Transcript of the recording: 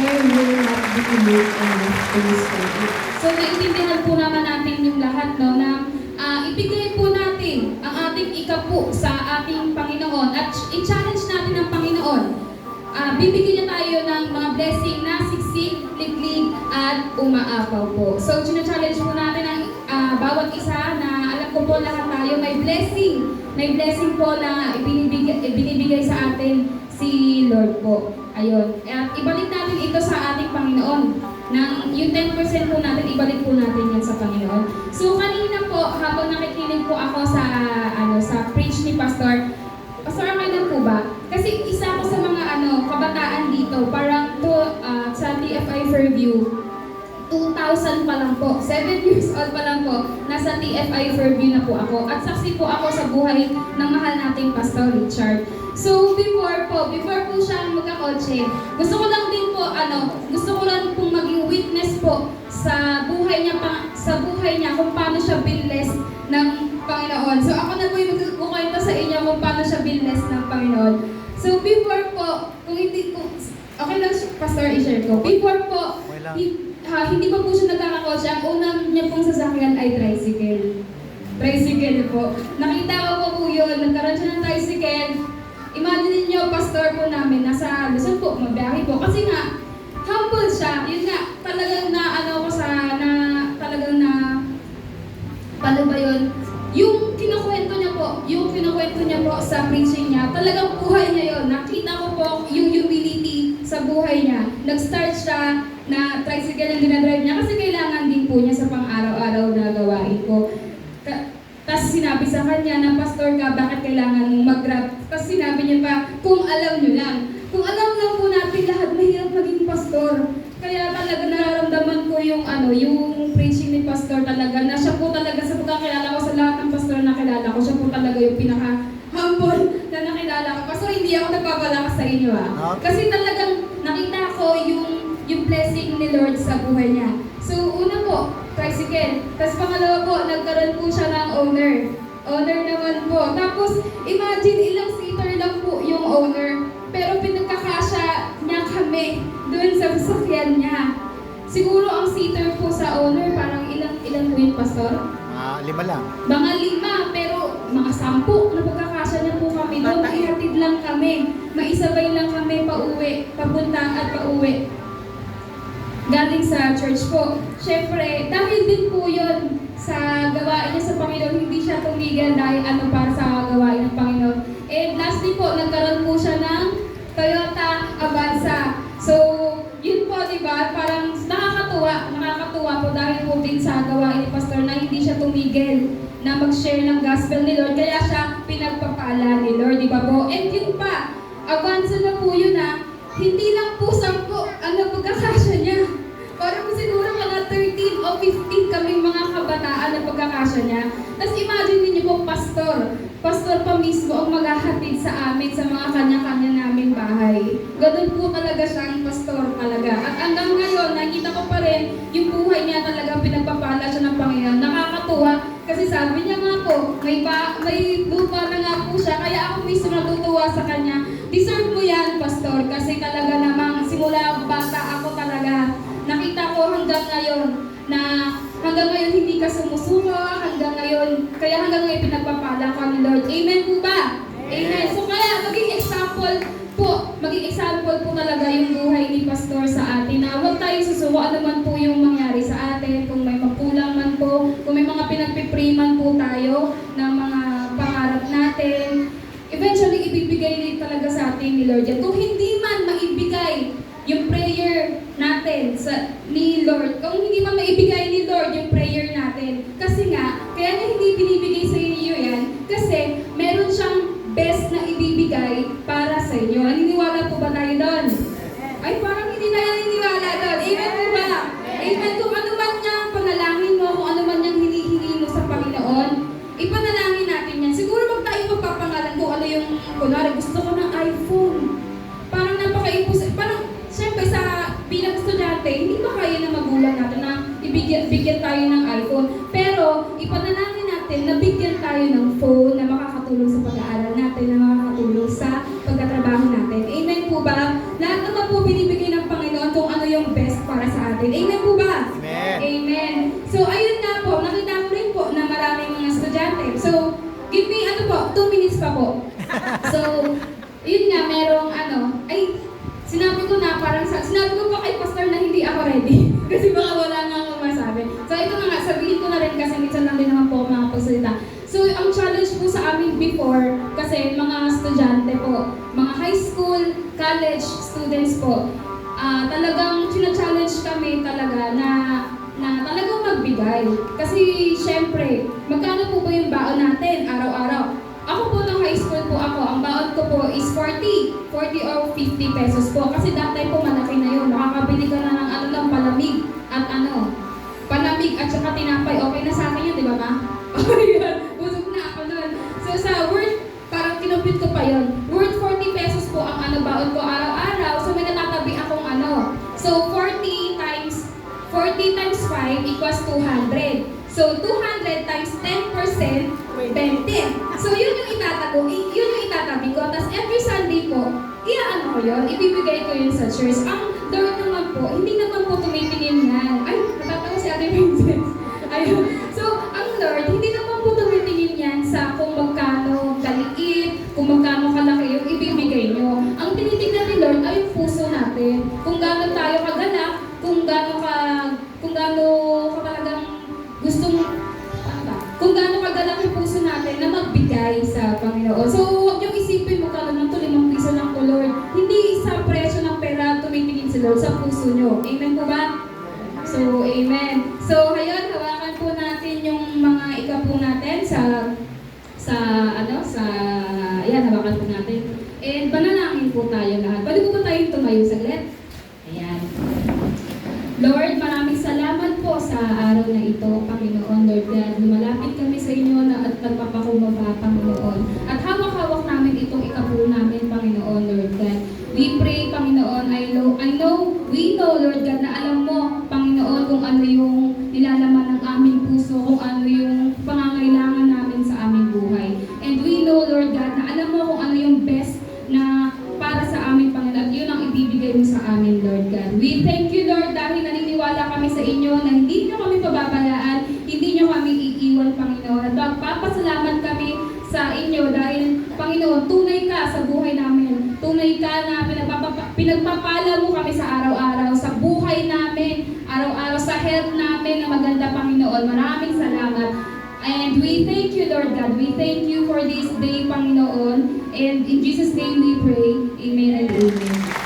prayer will not be enough to restore it. So, naiintindihan po naman natin yung lahat, no, na ibigay po natin ang ating ikapu sa ating Panginoon at i-challenge natin ang Panginoon. Bibigyan niya tayo ng mga blessing na siksik, liglig, at umaapaw po. So, challenge po natin ang bawat isa na alam ko po lahat tayo may blessing. May blessing po na ibinibigay sa atin si Lord po. Ayun. At ibalik natin ito sa ating Panginoon. Yung 10% po natin, ibalik po natin yan sa Panginoon. So, kanina po, habang nakikinig po ako sa preach ni Pastor, kailan po ba? Kasi isa ako sa mga kabataan dito, parang sa TFI Fairview, 2000 pa lang po, 7 years old pa lang po, nasa TFI Fairview na po ako. At saksi po ako sa buhay ng mahal nating Pastor Richard. So, before po siya magkakotse, gusto ko lang din po, gusto ko lang pong maging witness po sa buhay niya kung paano siya binless ng Panginoon. So, ako na po yung magkukwento sa inyo kung paano siya binless ng Panginoon. So, before po, okay lang, Pastor, i-share ko. Before po, hindi pa po siya nagkakakotse. Ang unang niya pong sasakyan ay tricycle. Tricycle po. Nakita ko po yun, nagkaroon siya ng tricycle. Imagine niyo, pastor po namin, nasa Luzon po, mabiyahe po. Kasi nga, humble siya. Yun nga, talagang paano ba yun? Yung kinukwento niya po sa preaching niya, talagang buhay niya yun. Nakita ko po yung humility sa buhay niya. Nag-start siya na tricycle ang dinadrive niya kasi kailangan din po niya sa pang-araw-araw na gawain po. Tapos sinabi sa kanya na, pastor ka, bakit kailangan mong mag-grab? Tapos sinabi niya pa, kung alam niyo lang. Kung alam lang po natin lahat, mahirap maging pastor. Kaya talaga nararamdaman ko yung preaching ni pastor talaga, na siya po talaga sa pagkakilala ko sa lahat ng pastor na kilala ko, siya po talaga yung pinaka-humble na nakilala ko. Pastor, hindi ako nagpapalakas sa inyo Kasi talagang nakita ko yung blessing ni Lord sa buhay niya. So, una po, tricycle. Tapos pangalawa po, nagkaroon po siya ng owner. Owner naman po. Tapos, imagine ilang seater lang po yung owner. Pero pinagkakasya niya kami doon sa sasakyan niya. Siguro ang seater po sa owner, parang ilang po yung pastor? 5 lang. Mga 5, pero mga 10 na pagkakasya niya po kami doon. Ihatid lang kami. Maisabay lang kami pauwi, papunta at pauwi. Galing sa church po. Siyempre, dahil din po yun sa gawain niya sa Panginoon, hindi siya tumigil dahil para sa gawain ng Panginoon. And lastly po, nagkaroon po siya ng Toyota Avanza. So, yun po, di ba? Parang nakakatuwa po dahil po din sa gawain ni Pastor na hindi siya tumigil na mag-share ng gospel ni Lord. Kaya siya pinagpapala ni Lord, di ba po? And yun pa, Avanza na po yun hindi lang po 10 ang pagkakasya niya. Parang siguro mga 13 o 15 kaming mga kabataan na pagkakasya niya. Tapos imagine niyo po, pastor pa mismo ang maghahatid sa amin sa mga kanya-kanya naming bahay. Ganun po talaga siyang pastor talaga. At hanggang ngayon, nakita ko pa rin yung buhay niya talagang pinagpapala siya ng Panginoon. Nakakatuwa kasi sabi niya nga po, may lupa na nga po siya, kaya ako mismo natutuwa sa kanya. Deserve mo yan, pastor, kasi talaga namang simula bata ako talaga. Nakita ko hanggang ngayon hindi ka sumusuko, hanggang ngayon pinagpapala ka ni Lord. Amen po ba? Amen. So kaya maging example po talaga yung buhay ni Pastor sa atin na huwag tayo susuko ano man po yung mangyari sa atin, kung may makulang man po, kung may mga pinagpipriman po tayo ng mga pangarap natin, eventually ibibigay din talaga sa atin ni Lord yan. Kung hindi man maibigay yung prayer natin ni Lord, kung hindi man maibigay ni Lord yung prayer natin, kasi nga, kaya na hindi binibigay sa inyo yan, kasi meron siyang best na ibibigay para sa inyo. Naniniwala po ba tayo doon? Ay, parang hindi tayo naniniwala doon. Amen po ba? Amen. Kung ano man niyang panalangin mo, kung ano man niyang hinihingi mo sa Panginoon, ipanalangin natin yan. Siguro tayo magpapangalan kung ano yung, kunwari, gusto ko ng iPhone. Parang napaka-impos, parang, siyempre sa bilang estudyante, hindi ba kaya na magulang natin na bigyan tayo ng iPhone? Pero, ipanalangin natin na bigyan tayo ng phone na makakatulong sa pag-aaral natin, na makakatulong sa pagkatrabaho natin. Amen po ba? Lahat naman po binibigay ng Panginoon kung ano sinabi ko pa kay Pastor na hindi ako ready. Kasi baka wala na akong masabi. So ito na nga, sabihin ko na rin kasi minsan lang din naman po ako makapagsalita. So ang challenge po sa amin before, kasi mga estudyante po, mga high school, college students po, talagang challenge kami talaga na talagang magbigay. Kasi syempre, magkano po ba yung baon natin araw-araw? Ako po ng high school po ako, ang baon ko po is 40 or 50 pesos po. Kasi that time po malaki na yun. Makakabili ka na ng ano lang, palamig at saka tinapay. Okay na sa akin yun, di ba ma? Okay yun, busog na ako nun. So sa worth, parang kinumpit ko pa yun. Worth 40 pesos po ang ano baon ko araw-araw. So may natatabi akong ano. So 40 times 5 equals 200. So 200 times 10%, 20. So yun yung itatabi ko. Tapos every Sunday po, iaano ko yun, ibibigay ko yun sa church. Ang Lord naman po, hindi naman po tumitingin yan. Ay, natatawa si Ate Princess. Ayun. So, ang Lord, hindi naman po tumitingin yan sa kung magkano kaliit, kung magkano kalaki yung ibibigay nyo. Ang tinitingnan ni Lord ay yung puso natin. Kung gaano tayo kagalak, kung gaano ka talagang gustong, kung gaano kagalak yung puso natin na magbigay sa Panginoon. So, huwag yung isipin mo ka ng 5 piso lang po, Lord. Hindi sa presyo ng pera tumitingin si Lord, sa puso nyo. Amen po ba? So, amen. So, ngayon, hawakan po natin yung mga ikapo natin ayan, hawakan po natin. And panalangin po tayo lahat. Pwede po ba tayong tumayo saglit? Ayan. Lord, maraming salamat po sa araw na ito, Panginoon, Lord God. Lumalapit kami sa inyo at nagpapakumbaba, Panginoon. At hawak-hawak namin itong ikapo namin, Panginoon, Lord God. We pray, Panginoon, we know, Lord God, na alam mo, Panginoon, kung ano yung nilalaman ng aming puso, kung ano yung pangangailangan namin sa aming buhay. And we know, Lord God, na alam mo kung ano yung best na para sa aming Panginoon, at yun ang ibibigay mo sa amin, Lord God. We thank you, Lord, dahil naniniwala kami sa inyo na hindi nyo kami pababayaan, hindi nyo kami iiwan, Panginoon. At magpapasalamat kami sa inyo dahil, Panginoon, tunay ka sa buhay namin. Tunay ka na pinagpapala mo kami sa araw-araw, sa buhay namin, araw-araw, sa health namin na maganda, Panginoon. Maraming salamat. And we thank you, Lord God. We thank you for this day, Panginoon. And in Jesus' name we pray. Amen and amen.